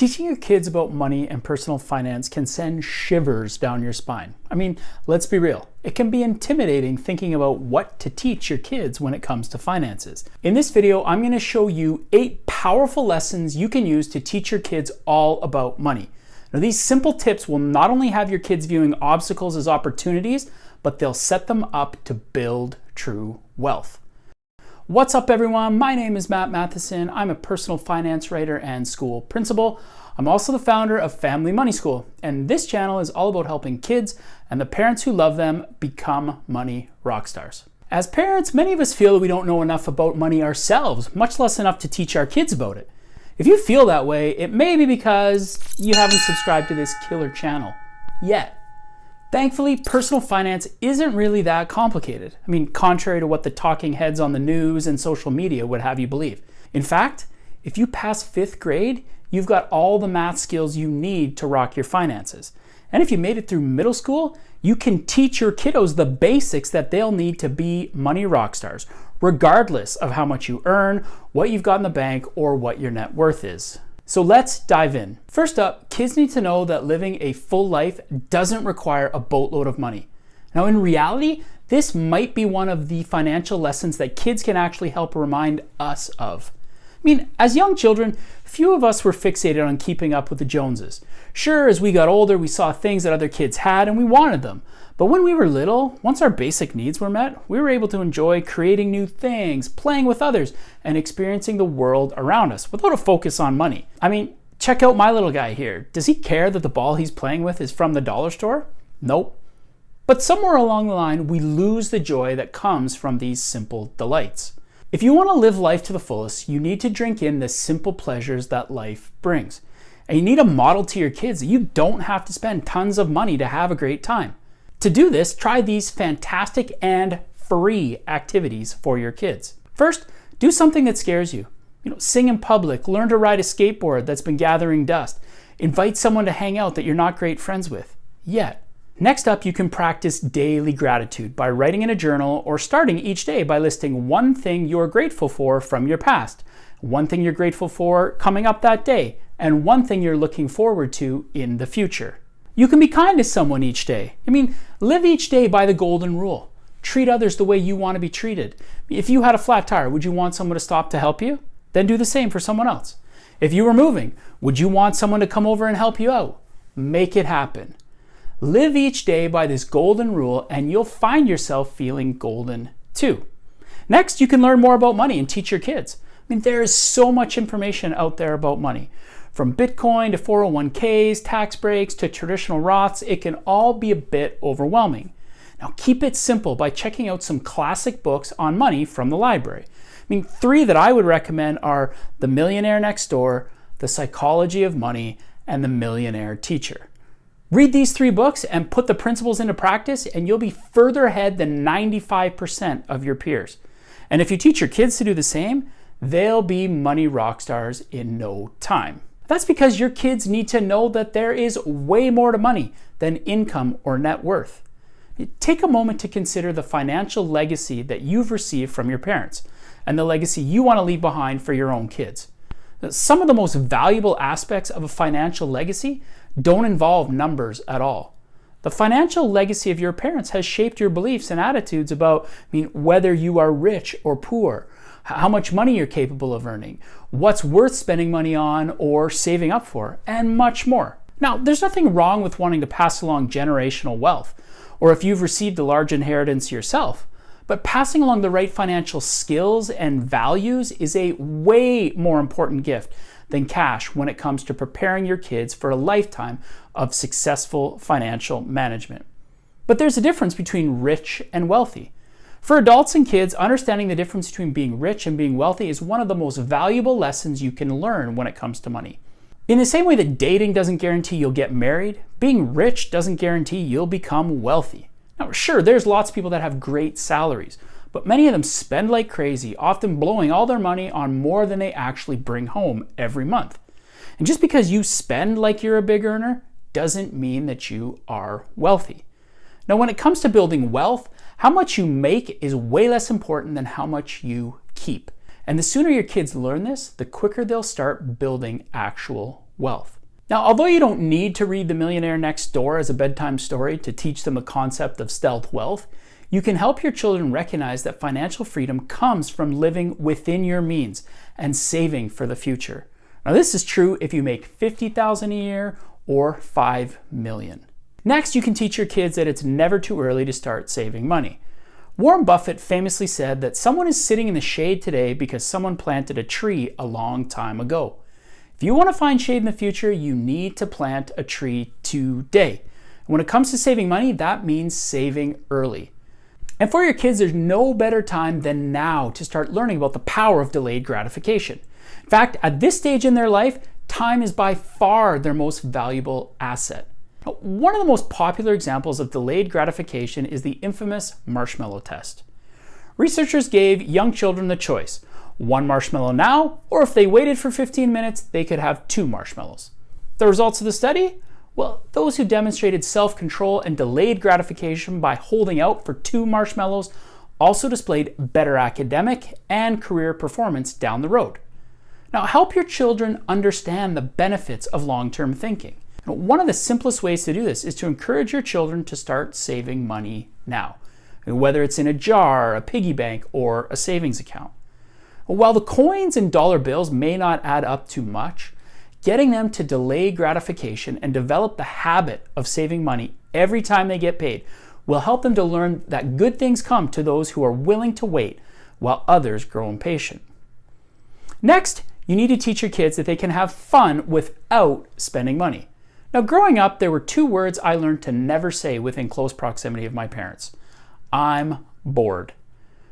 Teaching your kids about money and personal finance can send shivers down your spine. I mean, let's be real. It can be intimidating thinking about what to teach your kids when it comes to finances. In this video, I'm going to show you 8 powerful lessons you can use to teach your kids all about money. Now, these simple tips will not only have your kids viewing obstacles as opportunities, but they'll set them up to build true wealth. What's up, everyone? My name is Matt Matheson. I'm a personal finance writer and school principal. I'm also the founder of Family Money School, and this channel is all about helping kids and the parents who love them become money rock stars. As parents, many of us feel that we don't know enough about money ourselves, much less enough to teach our kids about it. If you feel that way, it may be because you haven't subscribed to this killer channel yet. Thankfully, personal finance isn't really that complicated. I mean, contrary to what the talking heads on the news and social media would have you believe. In fact, if you pass 5th grade, you've got all the math skills you need to rock your finances. And if you made it through middle school, you can teach your kiddos the basics that they'll need to be money rock stars, regardless of how much you earn, what you've got in the bank, or what your net worth is. So let's dive in. First up, kids need to know that living a full life doesn't require a boatload of money. Now, in reality, this might be one of the financial lessons that kids can actually help remind us of. I mean, as young children, few of us were fixated on keeping up with the Joneses. Sure, as we got older, we saw things that other kids had and we wanted them. But when we were little, once our basic needs were met, we were able to enjoy creating new things, playing with others, and experiencing the world around us without a focus on money. I mean, check out my little guy here. Does he care that the ball he's playing with is from the dollar store? Nope. But somewhere along the line, we lose the joy that comes from these simple delights. If you want to live life to the fullest, you need to drink in the simple pleasures that life brings. And you need to model to your kids that you don't have to spend tons of money to have a great time. To do this, try these fantastic and free activities for your kids. First, do something that scares you. Sing in public, learn to ride a skateboard that's been gathering dust, invite someone to hang out that you're not great friends with yet. Next up, you can practice daily gratitude by writing in a journal or starting each day by listing one thing you're grateful for from your past, one thing you're grateful for coming up that day, and one thing you're looking forward to in the future. You can be kind to someone each day. Live each day by the golden rule. Treat others the way you want to be treated. If you had a flat tire, would you want someone to stop to help you? Then do the same for someone else. If you were moving, would you want someone to come over and help you out? Make it happen. Live each day by this golden rule and you'll find yourself feeling golden too. Next, you can learn more about money and teach your kids. There is so much information out there about money. From Bitcoin to 401ks, tax breaks to traditional Roths, it can all be a bit overwhelming. Now keep it simple by checking out some classic books on money from the library. 3 that I would recommend are The Millionaire Next Door, The Psychology of Money, and The Millionaire Teacher. Read these 3 books and put the principles into practice and you'll be further ahead than 95% of your peers. And if you teach your kids to do the same, they'll be money rock stars in no time. That's because your kids need to know that there is way more to money than income or net worth. Take a moment to consider the financial legacy that you've received from your parents and the legacy you want to leave behind for your own kids. Some of the most valuable aspects of a financial legacy don't involve numbers at all. The financial legacy of your parents has shaped your beliefs and attitudes about whether you are rich or poor, how much money you're capable of earning, what's worth spending money on or saving up for, and much more. Now, there's nothing wrong with wanting to pass along generational wealth, or if you've received a large inheritance yourself, but passing along the right financial skills and values is a way more important gift than cash when it comes to preparing your kids for a lifetime of successful financial management. But there's a difference between rich and wealthy. For adults and kids, understanding the difference between being rich and being wealthy is one of the most valuable lessons you can learn when it comes to money. In the same way that dating doesn't guarantee you'll get married, being rich doesn't guarantee you'll become wealthy. Now, sure, there's lots of people that have great salaries, but many of them spend like crazy, often blowing all their money on more than they actually bring home every month. And just because you spend like you're a big earner doesn't mean that you are wealthy. Now, when it comes to building wealth, how much you make is way less important than how much you keep. And the sooner your kids learn this, the quicker they'll start building actual wealth. Now, although you don't need to read The Millionaire Next Door as a bedtime story to teach them the concept of stealth wealth, you can help your children recognize that financial freedom comes from living within your means and saving for the future. Now, this is true if you make $50,000 a year or $5 million. Next, you can teach your kids that it's never too early to start saving money. Warren Buffett famously said that someone is sitting in the shade today because someone planted a tree a long time ago. If you want to find shade in the future, you need to plant a tree today. When it comes to saving money, that means saving early. And for your kids, there's no better time than now to start learning about the power of delayed gratification. In fact, at this stage in their life, time is by far their most valuable asset. Now, one of the most popular examples of delayed gratification is the infamous marshmallow test. Researchers gave young children the choice: 1 marshmallow now, or if they waited for 15 minutes, they could have 2 marshmallows. The results of the study? Well, those who demonstrated self-control and delayed gratification by holding out for 2 marshmallows also displayed better academic and career performance down the road. Now, help your children understand the benefits of long-term thinking. Now, one of the simplest ways to do this is to encourage your children to start saving money now, whether it's in a jar, a piggy bank, or a savings account. While the coins and dollar bills may not add up to much, getting them to delay gratification and develop the habit of saving money every time they get paid will help them to learn that good things come to those who are willing to wait while others grow impatient. Next, you need to teach your kids that they can have fun without spending money. Now, growing up, there were 2 words I learned to never say within close proximity of my parents. I'm bored.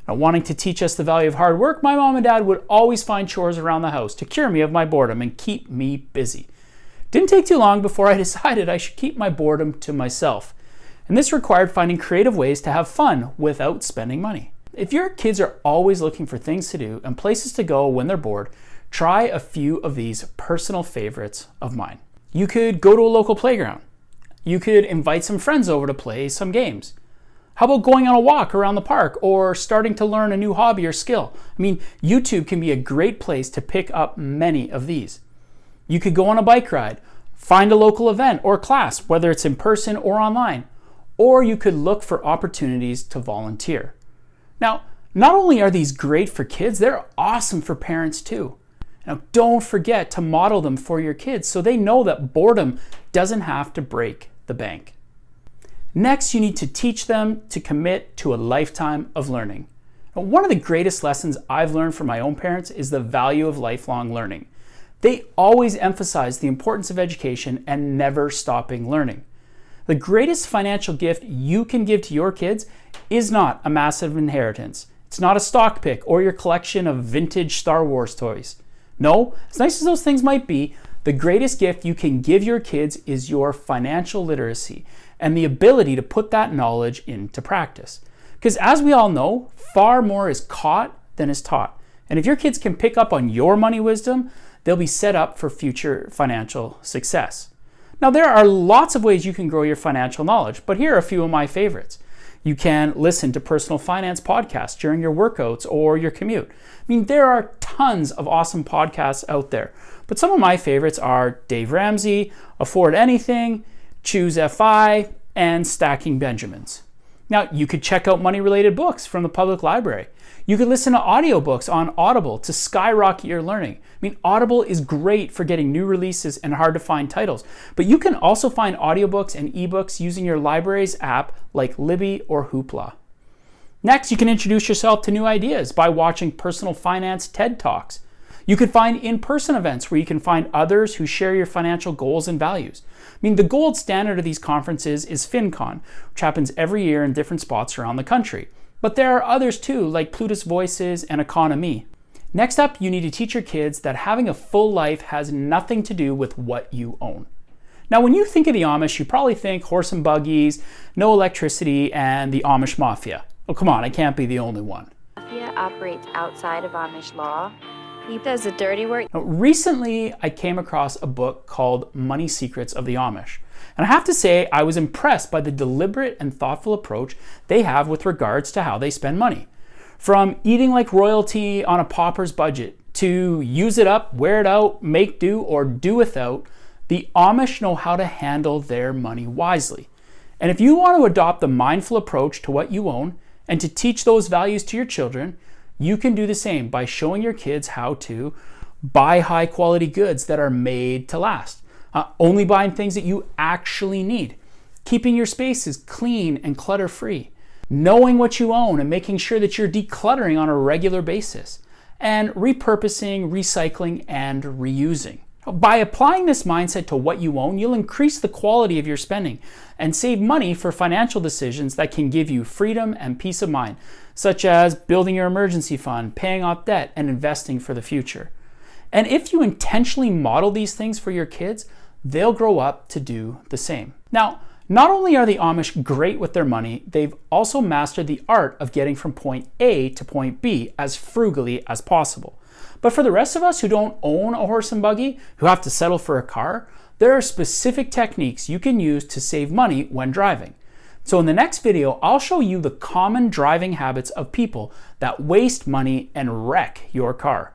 Now, wanting to teach us the value of hard work, my mom and dad would always find chores around the house to cure me of my boredom and keep me busy. Didn't take too long before I decided I should keep my boredom to myself. And this required finding creative ways to have fun without spending money. If your kids are always looking for things to do and places to go when they're bored, try a few of these personal favorites of mine. You could go to a local playground. You could invite some friends over to play some games. How about going on a walk around the park or starting to learn a new hobby or skill? I mean, YouTube can be a great place to pick up many of these. You could go on a bike ride, find a local event or class, whether it's in person or online, or you could look for opportunities to volunteer. Now, not only are these great for kids, they're awesome for parents too. Now, don't forget to model them for your kids so they know that boredom doesn't have to break the bank. Next, you need to teach them to commit to a lifetime of learning. Now, one of the greatest lessons I've learned from my own parents is the value of lifelong learning. They always emphasize the importance of education and never stopping learning. The greatest financial gift you can give to your kids is not a massive inheritance. It's not a stock pick or your collection of vintage Star Wars toys. No, as nice as those things might be, the greatest gift you can give your kids is your financial literacy and the ability to put that knowledge into practice. Because as we all know, far more is caught than is taught. And if your kids can pick up on your money wisdom, they'll be set up for future financial success. Now, there are lots of ways you can grow your financial knowledge, but here are a few of my favorites. You can listen to personal finance podcasts during your workouts or your commute. I mean, there are tons of awesome podcasts out there, but some of my favorites are Dave Ramsey, Afford Anything, Choose FI, and Stacking Benjamins. Now, you could check out money-related books from the public library. You could listen to audiobooks on Audible to skyrocket your learning. I mean, Audible is great for getting new releases and hard-to-find titles, but you can also find audiobooks and ebooks using your library's app like Libby or Hoopla. Next, you can introduce yourself to new ideas by watching personal finance TED Talks. You could find in-person events where you can find others who share your financial goals and values. I mean, the gold standard of these conferences is FinCon, which happens every year in different spots around the country. But there are others too, like Plutus Voices and Economy. Next up, you need to teach your kids that having a full life has nothing to do with what you own. Now, when you think of the Amish, you probably think horse and buggies, no electricity, and the Amish Mafia. Oh, come on, I can't be the only one. Mafia operates outside of Amish law. He does the dirty work. Now, recently, I came across a book called Money Secrets of the Amish. And I have to say, I was impressed by the deliberate and thoughtful approach they have with regards to how they spend money. From eating like royalty on a pauper's budget, to use it up, wear it out, make do, or do without, The Amish know how to handle their money wisely. And if you want to adopt the mindful approach to what you own and to teach those values to your children, you can do the same by showing your kids how to buy high quality goods that are made to last, only buying things that you actually need, keeping your spaces clean and clutter free, knowing what you own and making sure that you're decluttering on a regular basis, and repurposing, recycling, and reusing. By applying this mindset to what you own, you'll increase the quality of your spending and save money for financial decisions that can give you freedom and peace of mind, such as building your emergency fund, paying off debt, and investing for the future. And if you intentionally model these things for your kids, they'll grow up to do the same. Now, not only are the Amish great with their money, they've also mastered the art of getting from point A to point B as frugally as possible. But for the rest of us who don't own a horse and buggy, who have to settle for a car, there are specific techniques you can use to save money when driving. So in the next video, I'll show you the common driving habits of people that waste money and wreck your car.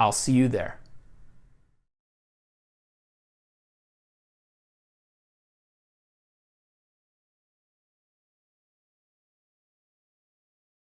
I'll see you there.